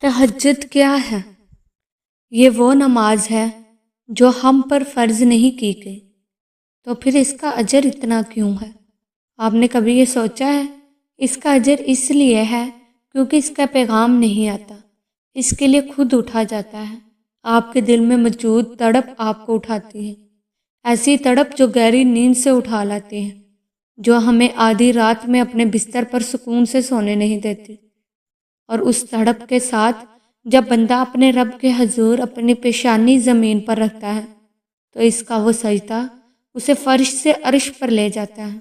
تہجد کیا ہے؟ یہ وہ نماز ہے جو ہم پر فرض نہیں کی گئی، تو پھر اس کا اجر اتنا کیوں ہے؟ آپ نے کبھی یہ سوچا ہے؟ اس کا اجر اس لیے ہے کیونکہ اس کا پیغام نہیں آتا، اس کے لیے خود اٹھا جاتا ہے۔ آپ کے دل میں موجود تڑپ آپ کو اٹھاتی ہے، ایسی تڑپ جو گہری نیند سے اٹھا لاتی ہے، جو ہمیں آدھی رات میں اپنے بستر پر سکون سے سونے نہیں دیتی۔ اور اس تڑپ کے ساتھ جب بندہ اپنے رب کے حضور اپنی پیشانی زمین پر رکھتا ہے تو اس کا وہ سجدہ اسے فرش سے عرش پر لے جاتا ہے۔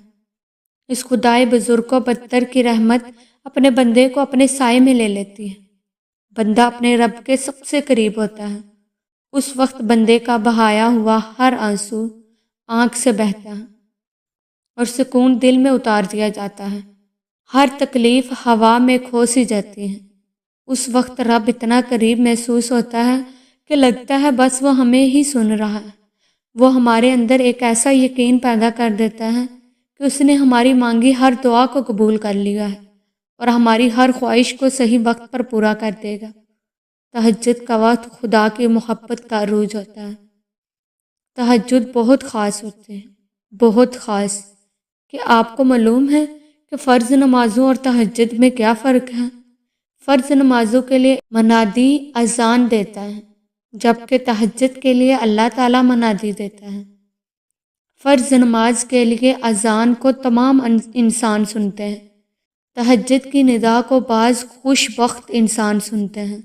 اس خدائے بزرگ و برتر کی رحمت اپنے بندے کو اپنے سائے میں لے لیتی ہے۔ بندہ اپنے رب کے سب سے قریب ہوتا ہے۔ اس وقت بندے کا بہایا ہوا ہر آنسو آنکھ سے بہتا ہے اور سکون دل میں اتار دیا جاتا ہے۔ ہر تکلیف ہوا میں کھو سی جاتی ہے۔ اس وقت رب اتنا قریب محسوس ہوتا ہے کہ لگتا ہے بس وہ ہمیں ہی سن رہا ہے۔ وہ ہمارے اندر ایک ایسا یقین پیدا کر دیتا ہے کہ اس نے ہماری مانگی ہر دعا کو قبول کر لیا ہے اور ہماری ہر خواہش کو صحیح وقت پر پورا کر دے گا۔ تہجد کا وقت خدا کی محبت کا عروج ہوتا ہے۔ تہجد بہت خاص ہوتے ہیں، بہت خاص۔ کہ آپ کو معلوم ہے کہ فرض نمازوں اور تہجد میں کیا فرق ہے؟ فرض نمازوں کے لیے منادی اذان دیتا ہے، جبکہ تہجد کے لیے اللہ تعالیٰ منادی دیتا ہے۔ فرض نماز کے لیے اذان کو تمام انسان سنتے ہیں، تہجد کی ندا کو بعض خوش بخت انسان سنتے ہیں۔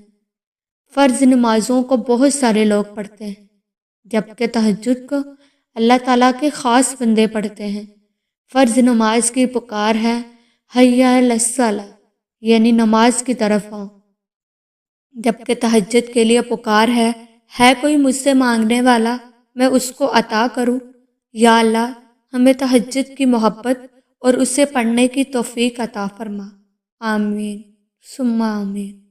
فرض نمازوں کو بہت سارے لوگ پڑھتے ہیں، جبکہ تہجد کو اللہ تعالیٰ کے خاص بندے پڑھتے ہیں۔ فرض نماز کی پکار ہے حی علی الصلاۃ، یعنی نماز کی طرف آؤ، جبکہ تہجد کے لیے پکار ہے کوئی مجھ سے مانگنے والا میں اس کو عطا کروں۔ یا اللہ ہمیں تہجد کی محبت اور اسے پڑھنے کی توفیق عطا فرما، آمین ثم آمین۔